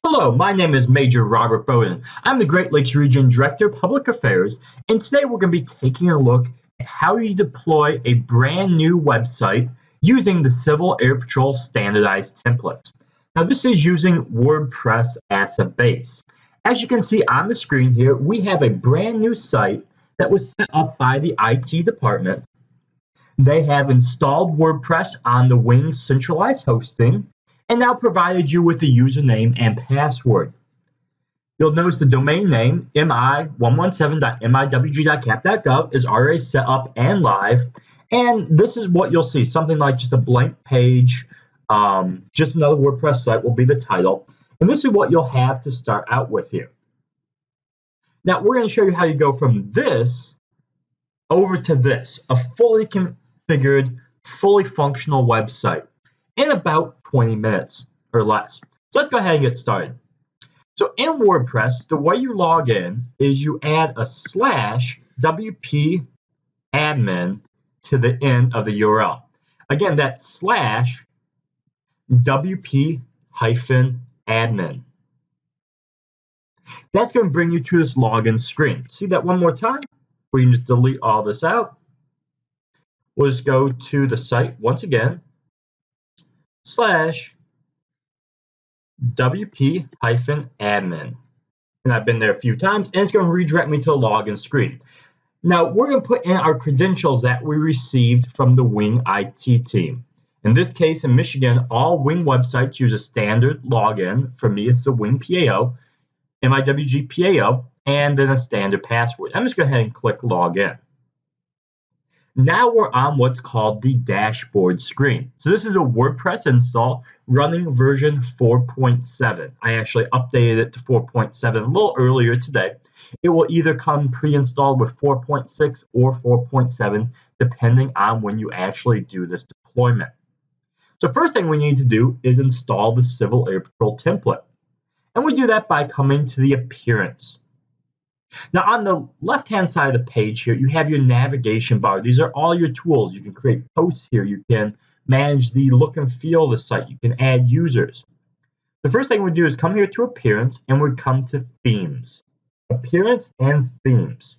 Hello, my name is Major Robert Bowden. I'm the Great Lakes Region Director of Public Affairs, and today we're going to be taking a look at how you deploy a brand new website using the Civil Air Patrol standardized templates. Now, this is using WordPress as a base. As you can see on the screen here, we have a brand new site that was set up by the IT department. They have installed WordPress on the Wing centralized hosting and now provided you with a username and password. You'll notice the domain name mi117.miwg.cap.gov is already set up and live, and this is what you'll see, something like just a blank page, just another WordPress site will be the title, and this is what you'll have to start out with here. Now we're going to show you how you go from this over to this, a fully configured, fully functional website in about 20 minutes or less. So let's go ahead and get started. So in WordPress, the way you log in is you add a /wp admin to the end of the URL. Again, that's /wp-admin. That's going to bring you to this login screen. See that one more time? We can just delete all this out. We'll just go to the site once again. /wp-admin. And I've been there a few times, and it's going to redirect me to the login screen. Now, we're going to put in our credentials that we received from the Wing IT team. In this case, in Michigan, all Wing websites use a standard login. For me, it's the Wing PAO, MIWG PAO, and then a standard password. I'm just going to go ahead and click Login. Now we're on what's called the dashboard screen. So this is a WordPress install running version 4.7. I actually updated it to 4.7 a little earlier today. It will either come pre-installed with 4.6 or 4.7, depending on when you actually do this deployment. So first thing we need to do is install the Civil Air Patrol template. And we do that by coming to the Appearance. Now on the left-hand side of the page here, you have your navigation bar. These are all your tools. You can create posts here. You can manage the look and feel of the site. You can add users. The first thing we do is come here to Appearance, and we come to Themes. Appearance and Themes.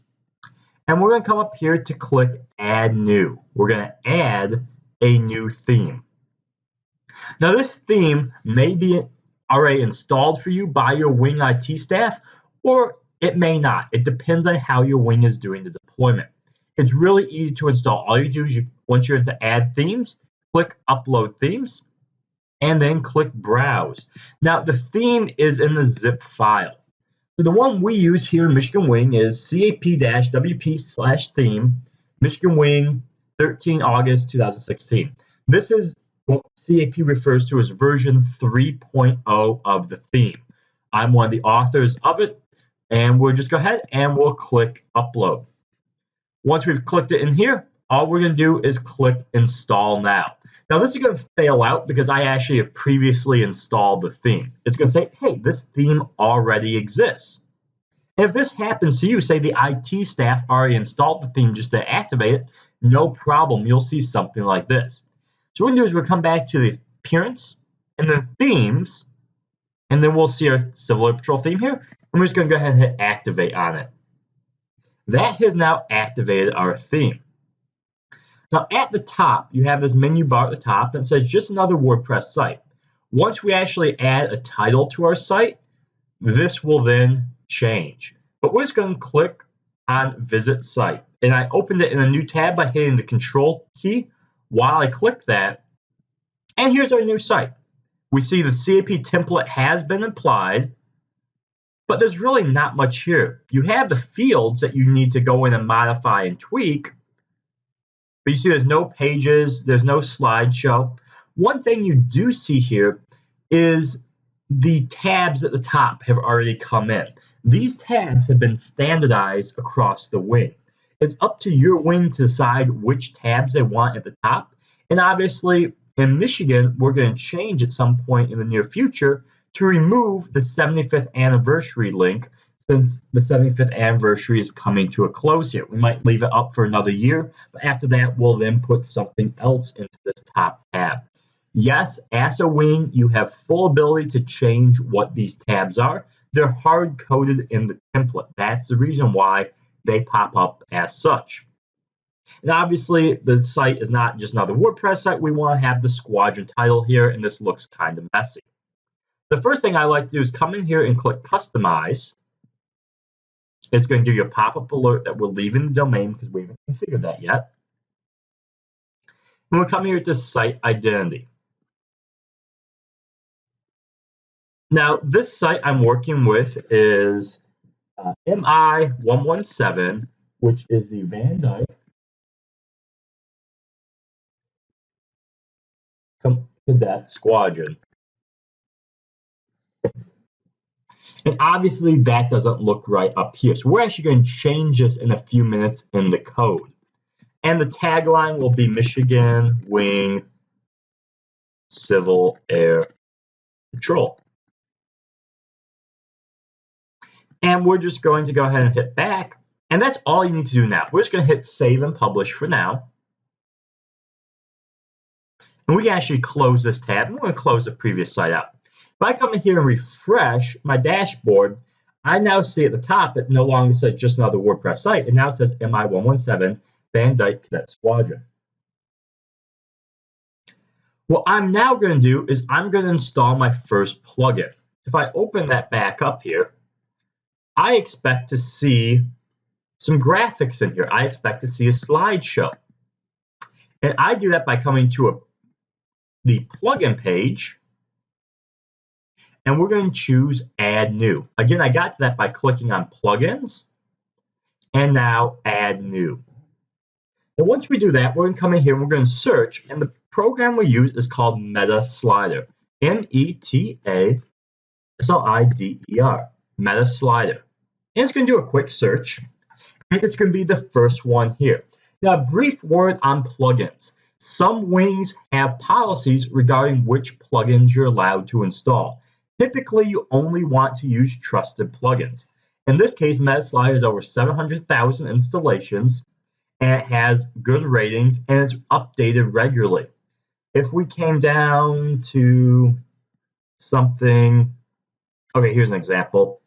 And we're going to come up here to click Add New. We're going to add a new theme. Now this theme may be already installed for you by your Wing IT staff, or it may not. It depends on how your Wing is doing the deployment. It's really easy to install. All you do is once you're into Add Themes, click Upload Themes, and then click Browse. Now, the theme is in the zip file. So the one we use here in Michigan Wing is cap-wp/theme, Michigan Wing, 13 August 2016. This is what CAP refers to as version 3.0 of the theme. I'm one of the authors of it. And we'll just go ahead and we'll click Upload. Once we've clicked it in here, all we're going to do is click Install Now. Now this is going to fail out because I actually have previously installed the theme. It's going to say, hey, this theme already exists. And if this happens to you, say the IT staff already installed the theme just to activate it, no problem. You'll see something like this. So what we're going to do is we'll come back to the Appearance and then Themes, and then we'll see our Civil Air Patrol theme here. And we're just going to go ahead and hit Activate on it. That has now activated our theme. Now at the top, you have this menu bar at the top and it says just another WordPress site. Once we actually add a title to our site, this will then change. But we're just going to click on Visit Site. And I opened it in a new tab by hitting the Control key while I click that. And here's our new site. We see the CAP template has been applied. But there's really not much here. You have the fields that you need to go in and modify and tweak. But you see there's no pages, there's no slideshow. One thing you do see here is the tabs at the top have already come in. These tabs have been standardized across the Wing. It's up to your Wing to decide which tabs they want at the top. And obviously, in Michigan, we're going to change at some point in the near future to remove the 75th anniversary link, since the 75th anniversary is coming to a close here. We might leave it up for another year, but after that, we'll then put something else into this top tab. Yes, as a wing, you have full ability to change what these tabs are. They're hard-coded in the template. That's the reason why they pop up as such. And obviously, the site is not just another WordPress site. We want to have the squadron title here, and this looks kind of messy. The first thing I like to do is come in here and click Customize. It's going to give you a pop-up alert that we're leaving the domain because we haven't configured that yet. And we'll come here to Site Identity. Now, this site I'm working with is MI117, which is the Van Dyke Cadet Squadron. And obviously that doesn't look right up here. So we're actually going to change this in a few minutes in the code. And the tagline will be Michigan Wing Civil Air Patrol. And we're just going to go ahead and hit back. And that's all you need to do now. We're just going to hit save and publish for now. And we can actually close this tab. I'm going to close the previous site out. If I come in here and refresh my dashboard, I now see at the top it no longer says just another WordPress site. It now says MI117 Van Dyke Cadet Squadron. What I'm now going to do is I'm going to install my first plugin. If I open that back up here, I expect to see some graphics in here. I expect to see a slideshow. And I do that by coming to the plugin page, and we're going to choose Add New. Again, I got to that by clicking on Plugins, and now Add New. And once we do that, we're going to come in here and we're going to search, and the program we use is called Meta Slider. METASLIDER. Meta Slider. And it's going to do a quick search, and it's going to be the first one here. Now, a brief word on plugins. Some wings have policies regarding which plugins you're allowed to install. Typically, you only want to use trusted plugins. In this case, MetaSlider has over 700,000 installations, and it has good ratings, and it's updated regularly. If we came down to something, okay, here's an example.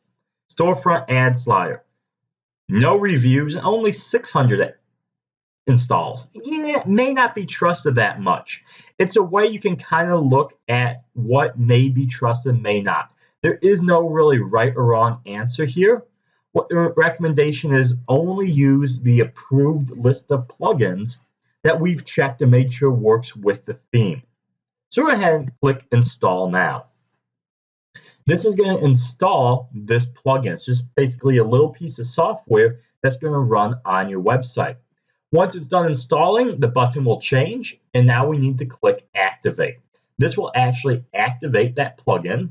Storefront Ad Slider. No reviews, and only 600 installs. Yeah, it may not be trusted that much. It's a way you can kind of look at what may be trusted, may not. There is no really right or wrong answer here. What the recommendation is, only use the approved list of plugins that we've checked and made sure works with the theme. So go ahead and click Install Now. This is going to install this plugin. It's just basically a little piece of software that's going to run on your website. Once it's done installing, the button will change, and now we need to click Activate. This will actually activate that plugin.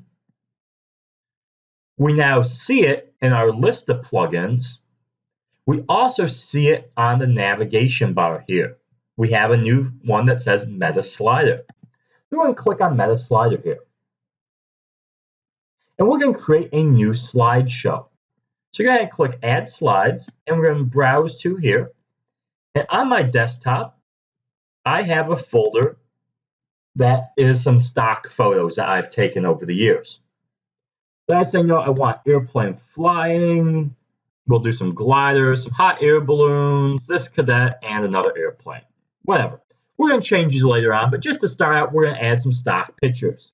We now see it in our list of plugins. We also see it on the navigation bar here. We have a new one that says Meta Slider. We're going to click on Meta Slider here. And we're going to create a new slideshow. So go ahead and click Add Slides, and we're going to browse to here. And on my desktop, I have a folder that is some stock photos that I've taken over the years. So I say, no, I want airplane flying. We'll do some gliders, some hot air balloons, this cadet, and another airplane. Whatever. We're going to change these later on, but just to start out, we're going to add some stock pictures.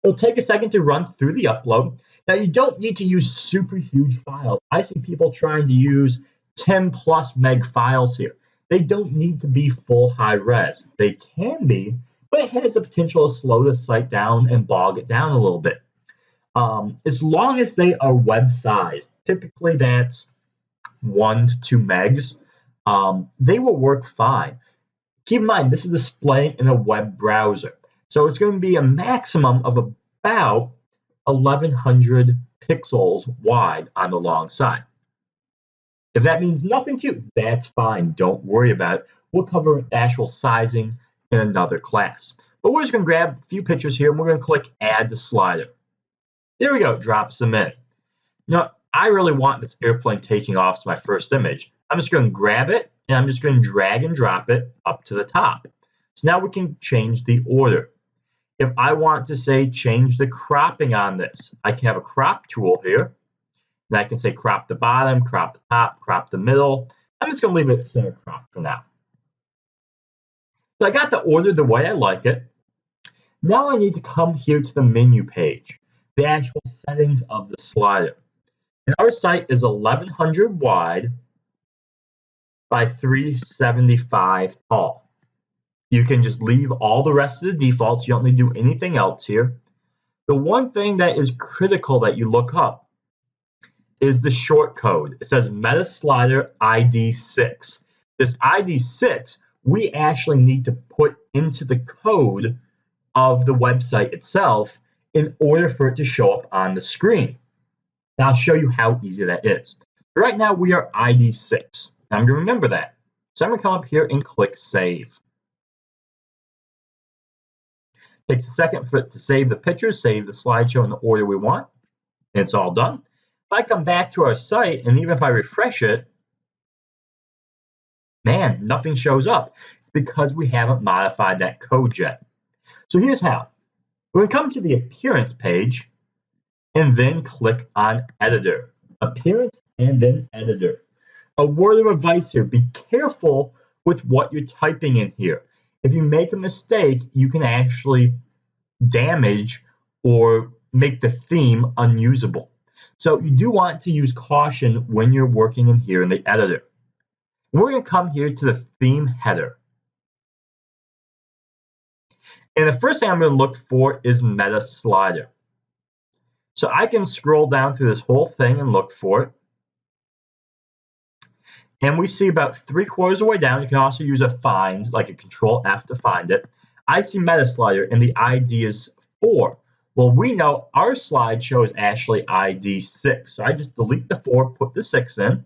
It'll take a second to run through the upload. Now, you don't need to use super huge files. I see people trying to use 10 plus meg files here. They don't need to be full high res. They can be, but it has the potential to slow the site down and bog it down a little bit. As long as they are web sized, typically that's 1 to 2 megs, they will work fine. Keep in mind, this is displaying in a web browser. So it's going to be a maximum of about 1,100 pixels wide on the long side. If that means nothing to you, that's fine. Don't worry about it. We'll cover actual sizing in another class. But we're just going to grab a few pictures here, and we're going to click Add to Slider. There we go. Drops them in. Now, I really want this airplane taking off as my first image. I'm just going to grab it, and I'm just going to drag and drop it up to the top. So now we can change the order. If I want to say change the cropping on this, I can have a crop tool here. And I can say crop the bottom, crop the top, crop the middle. I'm just going to leave it center crop for now. So I got the order the way I like it. Now I need to come here to the menu page, the actual settings of the slider. And our site is 1100 wide by 375 tall. You can just leave all the rest of the defaults. You don't need to do anything else here. The one thing that is critical that you look up is the short code. It says Meta Slider ID 6. This ID 6, we actually need to put into the code of the website itself in order for it to show up on the screen. Now I'll show you how easy that is. Right now we are ID 6. I'm going to remember that. So I'm going to come up here and click Save. Takes a second for it to save the picture, save the slideshow in the order we want, and it's all done. If I come back to our site, and even if I refresh it, man, nothing shows up. It's because we haven't modified that code yet. So here's how. We're going to come to the Appearance page, and then click on Editor. Appearance, and then Editor. A word of advice here, be careful with what you're typing in here. If you make a mistake, you can actually damage or make the theme unusable. So you do want to use caution when you're working in here in the editor. We're going to come here to the theme header. And the first thing I'm going to look for is Meta Slider. So I can scroll down through this whole thing and look for it. And we see about 3/4 of the way down. You can also use a find, like a Control F to find it. I see Meta Slider and the ID is 4. Well, we know our slideshow is actually ID 6. So I just delete the 4, put the 6 in.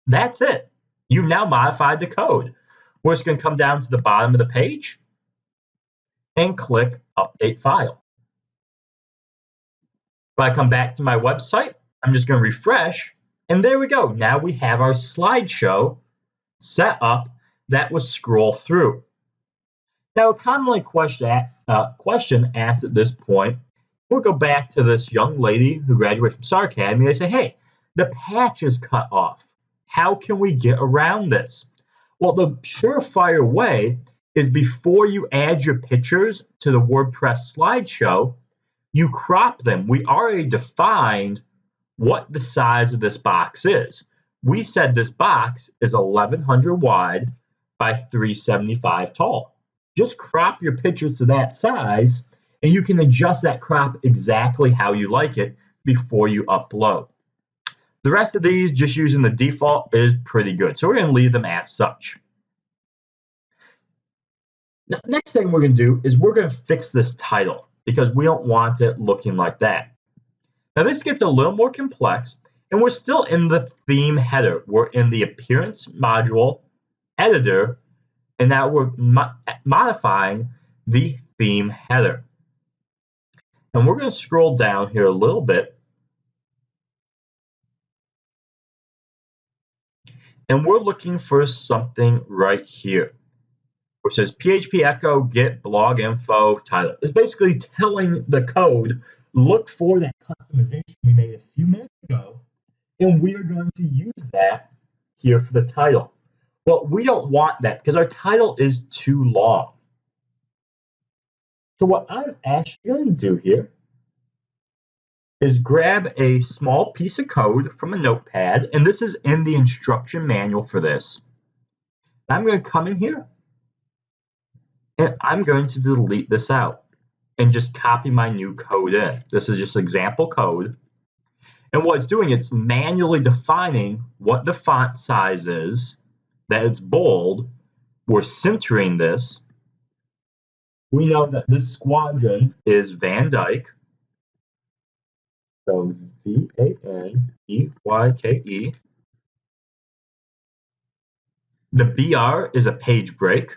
That's it. You've now modified the code. We're just going to come down to the bottom of the page and click Update File. If I come back to my website, I'm just going to refresh. And there we go. Now we have our slideshow set up that will scroll through. Now, a commonly question asked at this point, we'll go back to this young lady who graduated from Star Academy. They say, hey, the patch is cut off. How can we get around this? Well, the surefire way is before you add your pictures to the WordPress slideshow, you crop them. We already defined what the size of this box is. We said this box is 1100 wide by 375 tall. Just crop your pictures to that size, and you can adjust that crop exactly how you like it before you upload. The rest of these, just using the default, is pretty good. So we're going to leave them as such. Now, next thing we're going to do is we're going to fix this title because we don't want it looking like that. Now this gets a little more complex, and we're still in the theme header. We're in the Appearance module editor, and now we're modifying the theme header. And we're going to scroll down here a little bit, and we're looking for something right here, which says PHP echo get blog info title. It's basically telling the code, look for that customization we made a few minutes ago, and we are going to use that here for the title. Well, we don't want that because our title is too long. So what I'm actually going to do here is grab a small piece of code from a notepad, and this is in the instruction manual for this. I'm going to come in here, and I'm going to delete this out and just copy my new code in. This is just example code. And what it's doing, it's manually defining what the font size is, that it's bold. We're centering this. We know that this squadron is Van Dyke. So V-A-N-E-Y-K-E. The BR is a page break.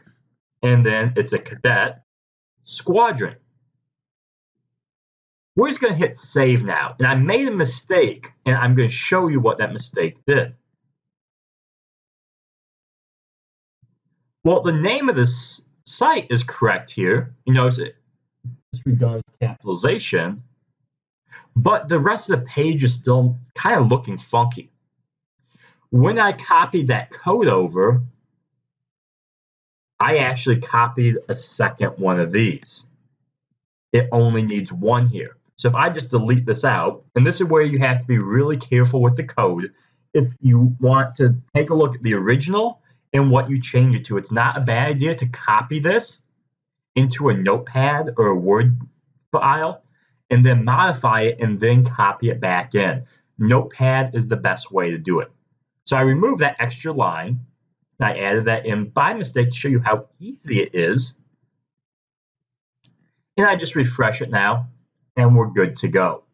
And then it's a cadet squadron. We're just going to hit save now. And I made a mistake, and I'm going to show you what that mistake did. Well, the name of this site is correct here. You notice disregards capitalization, but the rest of the page is still kind of looking funky. When I copied that code over, I actually copied a second one of these. It only needs one here. So if I just delete this out, and this is where you have to be really careful with the code if you want to take a look at the original and what you change it to. It's not a bad idea to copy this into a notepad or a Word file and then modify it and then copy it back in. Notepad is the best way to do it. So I removed that extra line and I added that in by mistake to show you how easy it is. And I just refresh it now and we're good to go.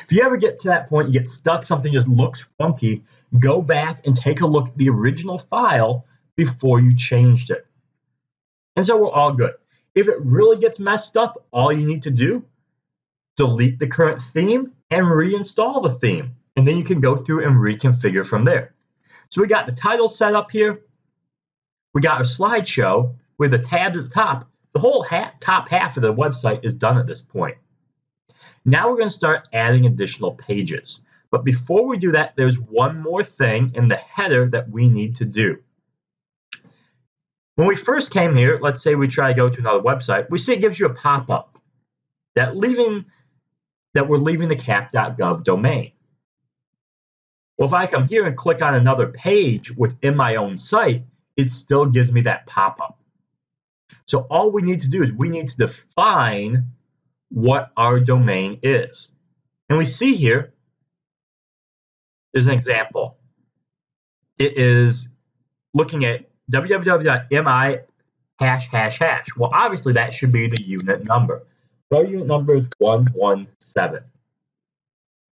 If you ever get to that point, you get stuck, something just looks funky, go back and take a look at the original file before you changed it. And so we're all good. If it really gets messed up, all you need to do, delete the current theme and reinstall the theme. And then you can go through and reconfigure from there. So we got the title set up here. We got our slideshow with the tabs at the top. The whole top half of the website is done at this point. Now we're going to start adding additional pages. But before we do that, there's one more thing in the header that we need to do. When we first came here, let's say we try to go to another website, we see it gives you a pop-up that we're leaving the cap.gov domain. Well, if I come here and click on another page within my own site, it still gives me that pop-up. So all we need to do is we need to define what our domain is. And we see here, there's an example. It is looking at www.mi ###. Well, obviously that should be the unit number. Our unit number is 117.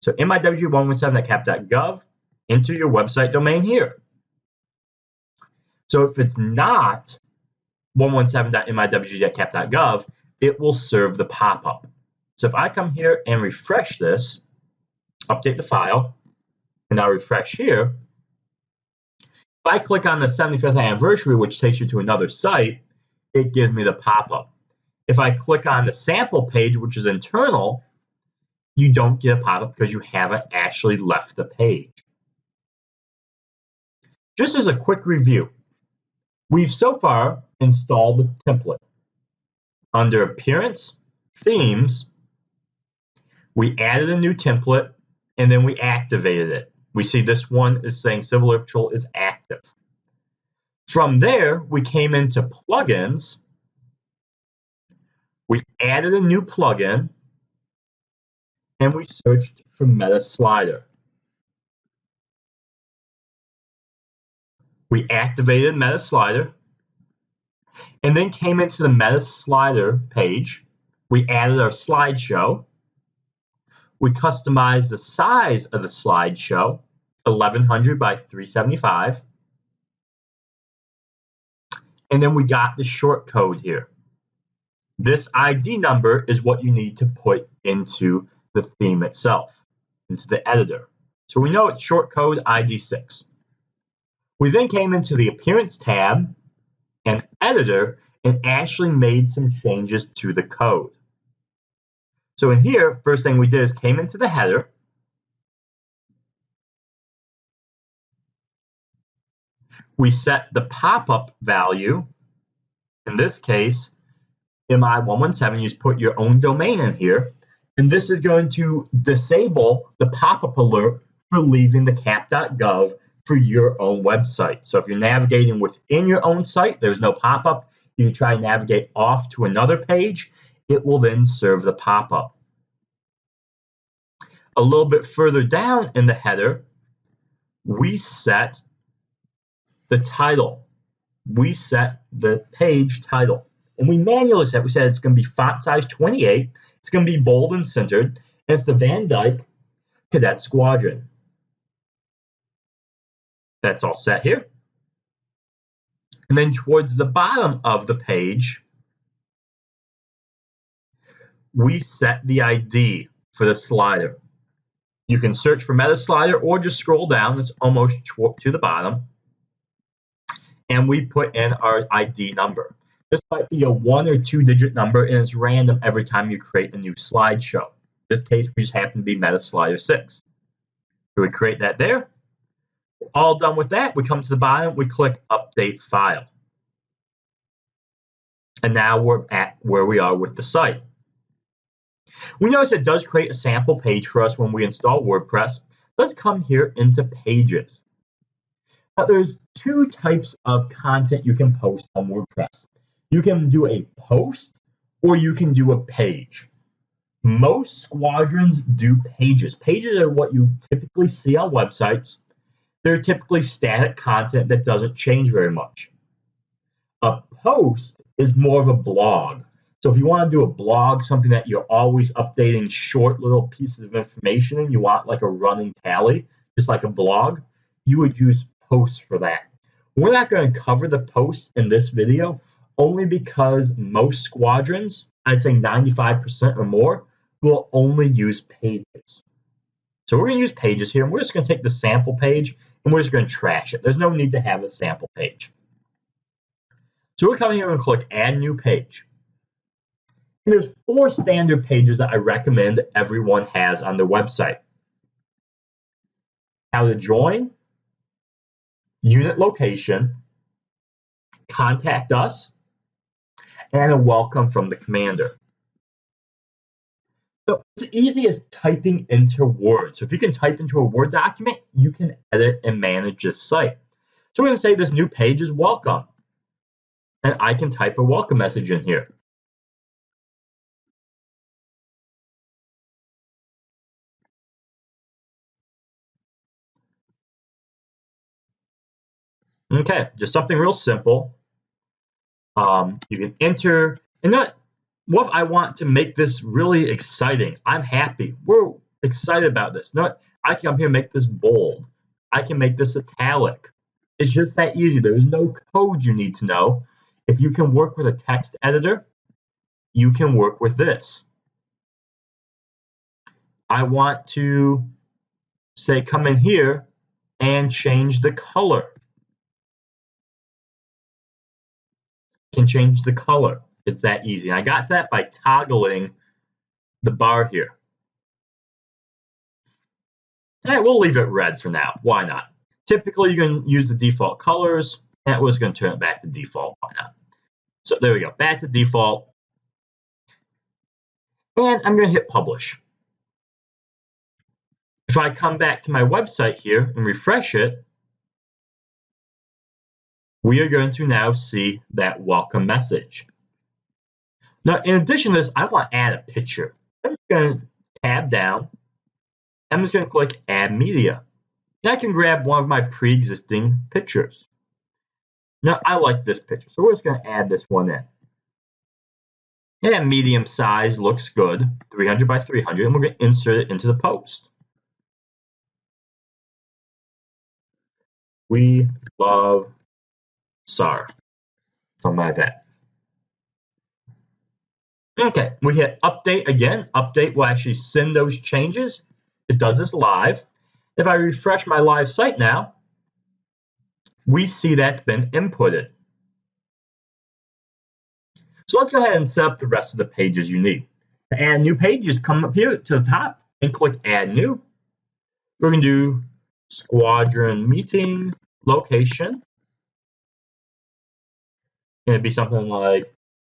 So miwg117.cap.gov, enter your website domain here. So if it's not 117.miwg.cap.gov, it will serve the pop-up. So if I come here and refresh this, update the file, and I'll refresh here, if I click on the 75th anniversary, which takes you to another site, it gives me the pop-up. If I click on the sample page, which is internal, you don't get a pop-up because you haven't actually left the page. Just as a quick review, we've so far installed the template. Under Appearance, Themes, we added a new template, and then we activated it. We see this one is saying Civil Air Patrol is active. From there, we came into Plugins. We added a new plugin, and we searched for Meta Slider. We activated Meta Slider, and then came into the Meta Slider page. We added our slideshow. We customized the size of the slideshow, 1100 by 375. And then we got the short code here. This ID number is what you need to put into the theme itself, into the editor. So we know it's short code ID 6. We then came into the Appearance tab and Editor and actually made some changes to the code. So in here, first thing we did is came into the header. We set the pop-up value. In this case, MI117, you just put your own domain in here. And this is going to disable the pop-up alert for leaving the cap.gov for your own website. So if you're navigating within your own site, there's no pop-up. You try to navigate off to another page, it will then serve the pop-up. A little bit further down in the header, we set the title. We set the page title. And we manually set, we said it's going to be font size 28, it's going to be bold and centered, and it's the Van Dyke Cadet Squadron. That's all set here. And then towards the bottom of the page, we set the ID for the slider. You can search for Meta Slider or just scroll down. It's almost to the bottom. And we put in our ID number. This might be a 1 or 2 digit number, and it's random every time you create a new slideshow. In this case, we just happen to be Meta Slider 6. So we create that there. All done with that, we come to the bottom, we click Update File. And now we're at where we are with the site. We notice it does create a sample page for us when we install WordPress. Let's come here into Pages. Now, there's 2 types of content you can post on WordPress. You can do a post or you can do a page. Most squadrons do pages. Pages are what you typically see on websites. They're typically static content that doesn't change very much. A post is more of a blog. So if you want to do a blog, something that you're always updating short little pieces of information and you want like a running tally, just like a blog, you would use posts for that. We're not going to cover the posts in this video only because most squadrons, I'd say 95% or more, will only use pages. So we're going to use pages here, and we're just going to take the sample page and we're just going to trash it. There's no need to have a sample page. So we're coming here and click Add New Page. And there's 4 standard pages that I recommend everyone has on their website. How to join, unit location, contact us, and a welcome from the commander. So it's easy as typing into Word. So if you can type into a Word document, you can edit and manage this site. So we're going to say this new page is welcome. And I can type a welcome message in here. Okay, just something real simple. You can enter, and what if I want to make this really exciting? I'm happy. We're excited about this. I can come here and make this bold. I can make this italic. It's just that easy. There's no code you need to know. If you can work with a text editor, you can work with this. I want to say come in here and change the color. Can change the color. It's that easy. And I got to that by toggling the bar here. All right, we'll leave it red for now. Why not? Typically, you can use the default colors. That was going to turn it back to default. Why not? So there we go. Back to default. And I'm going to hit publish. If I come back to my website here and refresh it, we are going to now see that welcome message. Now, in addition to this, I want to add a picture. I'm just going to tab down. I'm just going to click Add Media. And I can grab one of my pre-existing pictures. Now, I like this picture, so we're just going to add this one in. And medium size looks good, 300 by 300, and we're going to insert it into the post. We love SAR. Something like that. Okay, we hit update again. Update will actually send those changes. It does this live. If I refresh my live site now, we see that's been inputted. So let's go ahead and set up the rest of the pages you need. To add new pages, come up here to the top and click Add New. We're going to do Squadron Meeting Location. And it'd be something like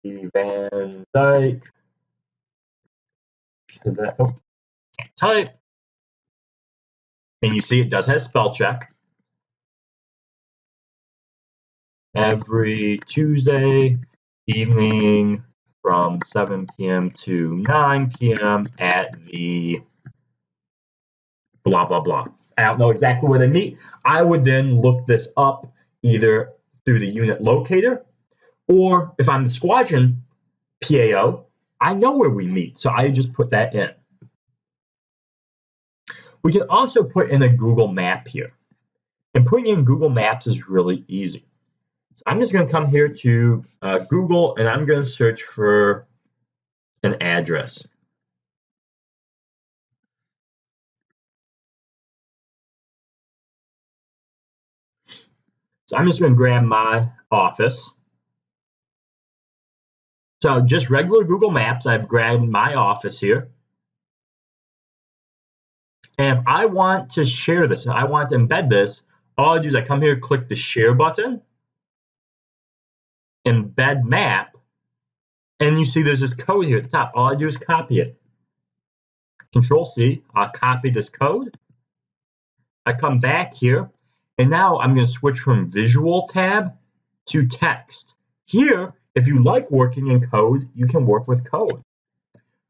Van Dyke. Oh, can't type. And you see it does have spell check. Every Tuesday evening from 7 p.m. to 9 p.m. at the blah, blah, blah. I don't know exactly where they meet. I would then look this up either through the unit locator, or if I'm the squadron PAO, I know where we meet, so I just put that in. We can also put in a Google map here. And putting in Google Maps is really easy. So I'm just going to come here to Google, and I'm going to search for an address. So I'm just going to grab my office. So just regular Google Maps, I've grabbed my office here. And if I want to share this, if I want to embed this, all I do is I come here, click the share button, embed map, and you see there's this code here at the top. All I do is copy it. Control C, I'll copy this code. I come back here, and now I'm going to switch from visual tab to text. Here, if you like working in code, you can work with code.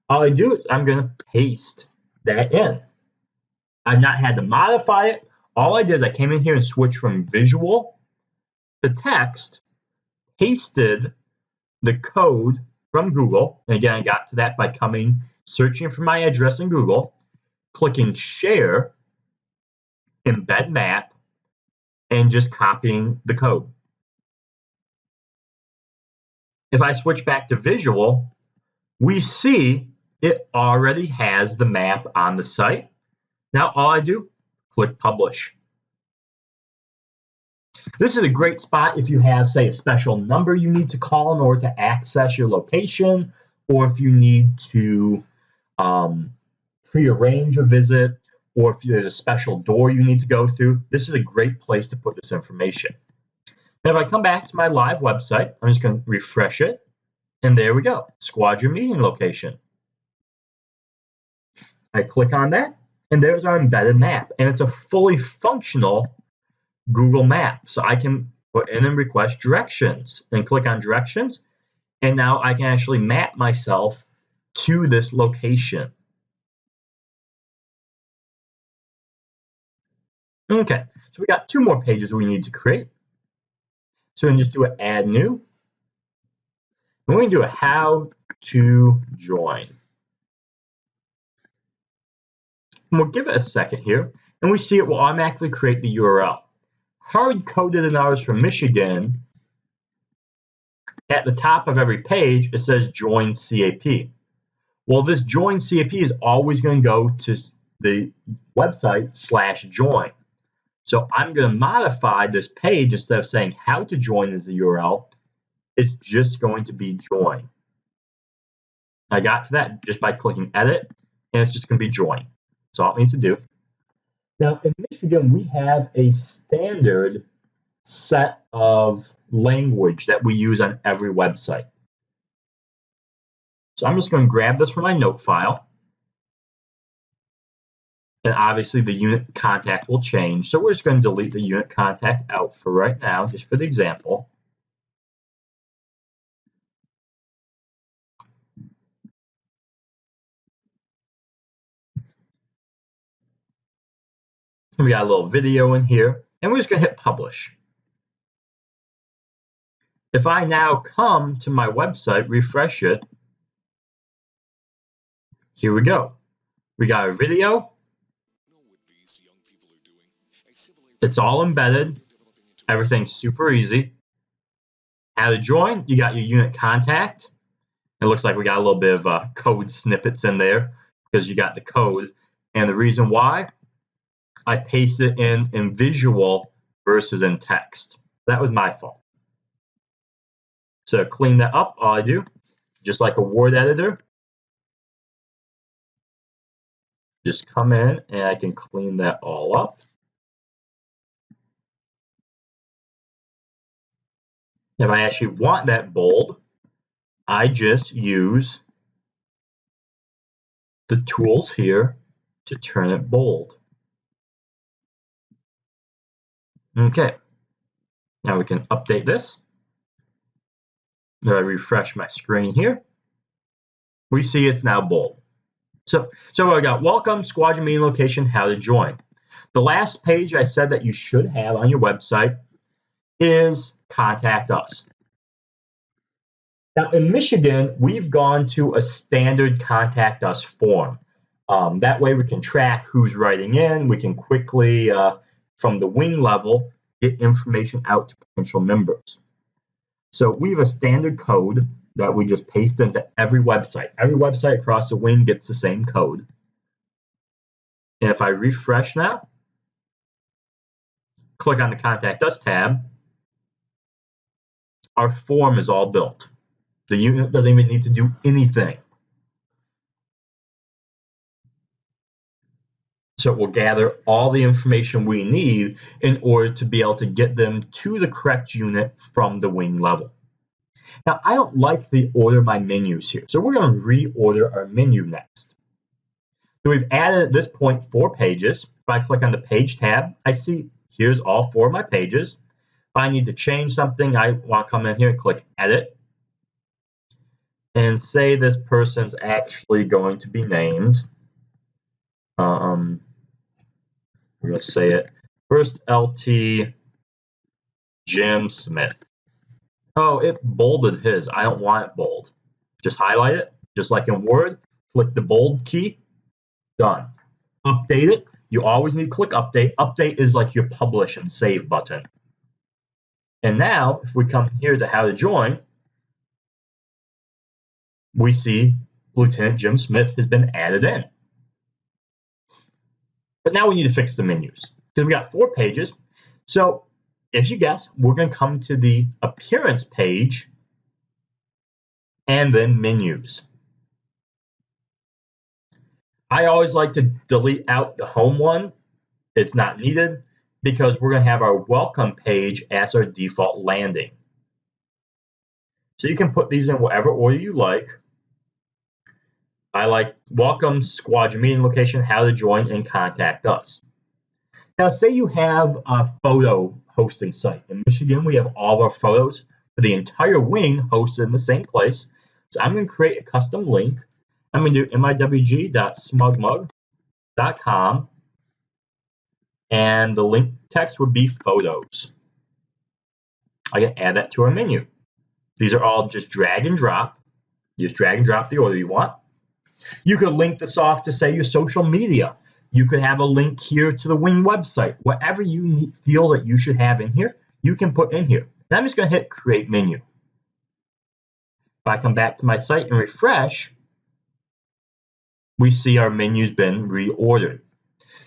All I do is I'm going to paste that in. I've not had to modify it. All I did is I came in here and switched from visual to text, pasted the code from Google. And again, I got to that by searching for my address in Google, clicking share, embed map, and just copying the code. If I switch back to visual, we see it already has the map on the site. Now all I do, click publish. This is a great spot if you have, say, a special number you need to call in order to access your location, or if you need to prearrange a visit, or if there's a special door you need to go through. This is a great place to put this information. Now, if I come back to my live website, I'm just going to refresh it, and there we go, Squadron meeting location. I click on that, and there's our embedded map, and it's a fully functional Google map. So I can put in and request directions and click on directions, and now I can actually map myself to this location. Okay, so we got 2 more pages we need to create. So we can just do an add new. And we're going to do a how to join. And we'll give it a second here, and we see it will automatically create the URL. Hard-coded in ours from Michigan, at the top of every page, it says join CAP. Well, this join CAP is always going to go to the website /join. So I'm going to modify this page. Instead of saying how to join as the URL, it's just going to be join. I got to that just by clicking edit, and it's just going to be join. That's all it needs to do. Now, in Michigan, we have a standard set of language that we use on every website. So I'm just going to grab this from my note file. And obviously, the unit contact will change. So we're just going to delete the unit contact out for right now, just for the example. And we got a little video in here, and we're just going to hit publish. If I now come to my website, refresh it, here we go. We got a video. It's all embedded. Everything's super easy. How to join, you got your unit contact. It looks like we got a little bit of code snippets in there because you got the code. And the reason why, I pasted it in visual versus in text. That was my fault. So to clean that up, all I do, just like a Word editor, just come in and I can clean that all up. If I actually want that bold, I just use the tools here to turn it bold. Okay, now we can update this. If I refresh my screen here, we see it's now bold. So I got welcome, Squadron meeting location, how to join. The last page I said that you should have on your website is contact us. Now in Michigan, we've gone to a standard contact us form. That way we can track who's writing in. We can quickly, from the wing level, get information out to potential members. So we have a standard code that we just paste into every website. Every website across the wing gets the same code. And if I refresh now, click on the Contact Us tab, our form is all built. The unit doesn't even need to do anything. So it will gather all the information we need in order to be able to get them to the correct unit from the wing level. Now, I don't like the order my menus here, so we're going to reorder our menu next. So we've added at this point 4 pages. If I click on the page tab, I see here's all 4 of my pages. If I need to change something, I want to come in here and click edit and say this person's actually going to be named. I'm going to say it. First LT Jim Smith. Oh, it bolded his. I don't want it bold. Just highlight it, just like in Word. Click the bold key. Done. Update it. You always need to click update. Update is like your publish and save button. And now, if we come here to how to join, we see Lieutenant Jim Smith has been added in. But now we need to fix the menus because we got 4 pages. So, as you guess, we're going to come to the appearance page and then menus. I always like to delete out the home one. It's not needed because we're going to have our welcome page as our default landing. So you can put these in whatever order you like. I like welcome, squadron meeting location, how to join, and contact us. Now, say you have a photo hosting site. In Michigan, we have all of our photos for the entire wing hosted in the same place. So I'm going to create a custom link. I'm going to do miwg.smugmug.com, and the link text would be photos. I can add that to our menu. These are all just drag and drop. You just drag and drop the order you want. You could link this off to, say, your social media. You could have a link here to the wing website. Whatever you feel that you should have in here, you can put in here. And I'm just going to hit create menu. If I come back to my site and refresh, we see our menu's been reordered.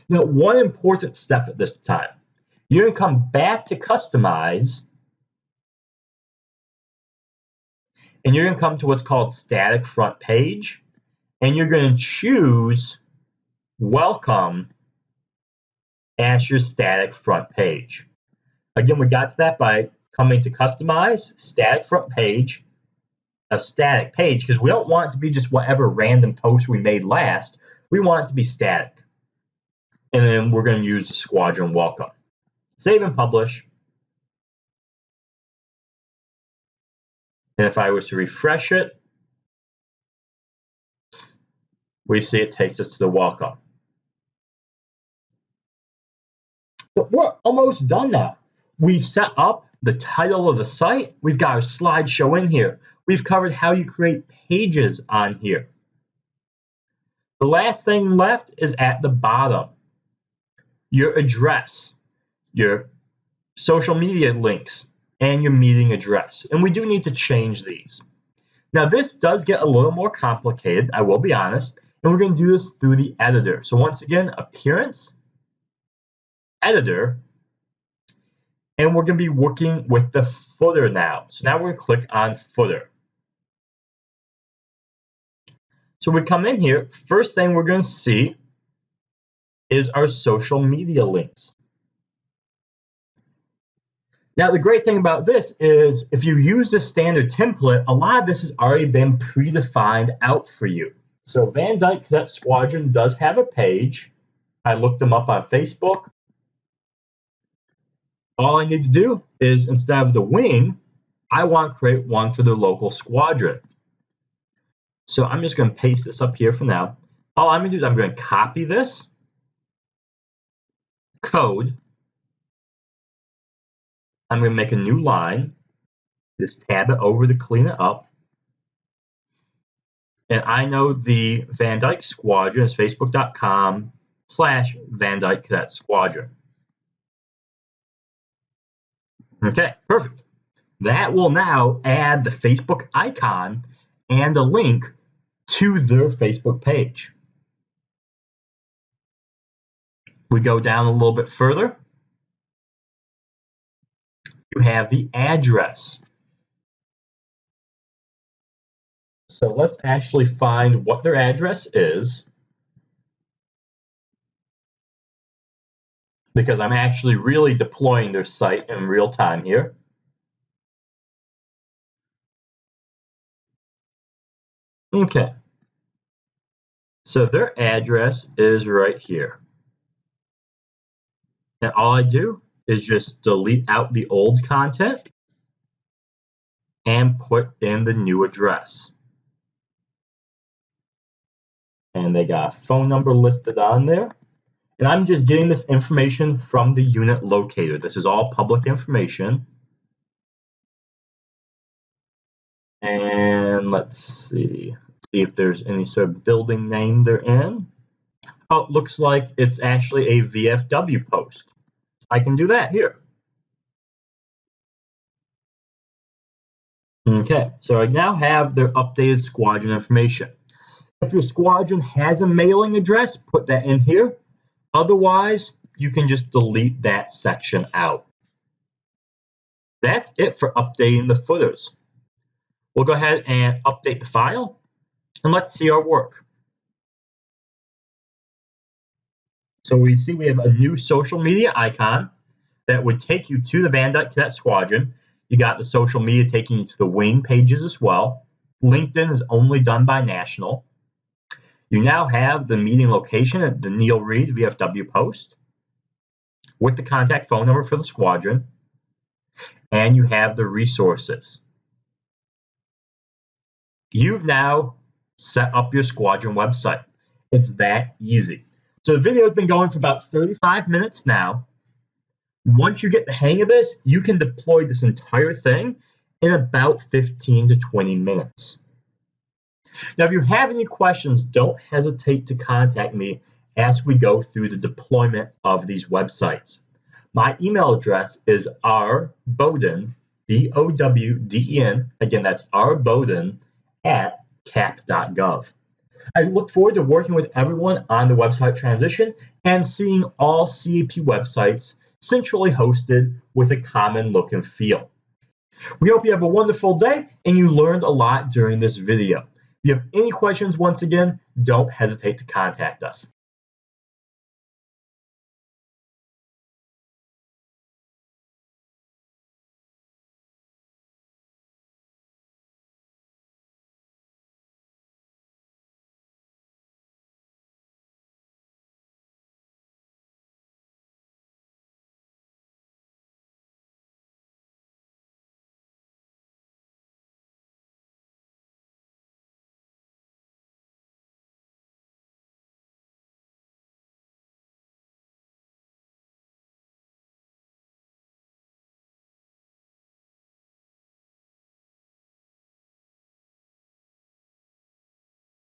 Now, one important step at this time, you're going to come back to customize, and you're going to come to what's called static front page, and you're going to choose welcome as your static front page. Again, we got to that by coming to customize, static front page, a static page, because we don't want it to be just whatever random post we made last. We want it to be static. And then we're going to use the squadron welcome. Save and publish. And if I was to refresh it, we see it takes us to the welcome. But we're almost done now. We've set up the title of the site. We've got our slideshow in here. We've covered how you create pages on here. The last thing left is at the bottom. Your address, your social media links, and your meeting address. And we do need to change these. Now, this does get a little more complicated, I will be honest, and we're going to do this through the editor. So once again, appearance, editor, and we're going to be working with the footer now. So now we're going to click on footer. So we come in here, first thing we're going to see is our social media links. Now, the great thing about this is if you use the standard template, a lot of this has already been predefined out for you. So Van Dyke Cadet Squadron does have a page. I looked them up on Facebook. All I need to do is, instead of the wing, I want to create one for the local squadron. So I'm just going to paste this up here for now. All I'm going to do is I'm going to copy this code. I'm going to make a new line. Just tab it over to clean it up. And I know the Van Dyke Squadron is facebook.com/Van Dyke Cadet Squadron. Okay, perfect. That will now add the Facebook icon and a link to their Facebook page. We go down a little bit further. You have the address. So let's actually find what their address is, because I'm actually really deploying their site in real time here. Okay. So their address is right here. And all I do is just delete out the old content and put in the new address. And they got a phone number listed on there. And I'm just getting this information from the unit locator. This is all public information. And let's see if there's any sort of building name they're in. Oh, it looks like it's actually a VFW post. I can do that here. Okay, so I now have their updated squadron information. If your squadron has a mailing address, put that in here. Otherwise, you can just delete that section out. That's it for updating the footers. We'll go ahead and update the file, and let's see our work. So we see we have a new social media icon that would take you to the Vandite Cadet Squadron. You got the social media taking you to the wing pages as well. LinkedIn is only done by National. You now have the meeting location at the Neil Reed VFW post with the contact phone number for the squadron, and you have the resources. You've now set up your squadron website. It's that easy. So the video has been going for about 35 minutes now. Once you get the hang of this, you can deploy this entire thing in about 15 to 20 minutes. Now, if you have any questions, don't hesitate to contact me as we go through the deployment of these websites. My email address is rbowden, B-O-W-D-E-N, again, that's rbowden @cap.gov. I look forward to working with everyone on the website transition and seeing all CAP websites centrally hosted with a common look and feel. We hope you have a wonderful day and you learned a lot during this video. If you have any questions, once again, don't hesitate to contact us.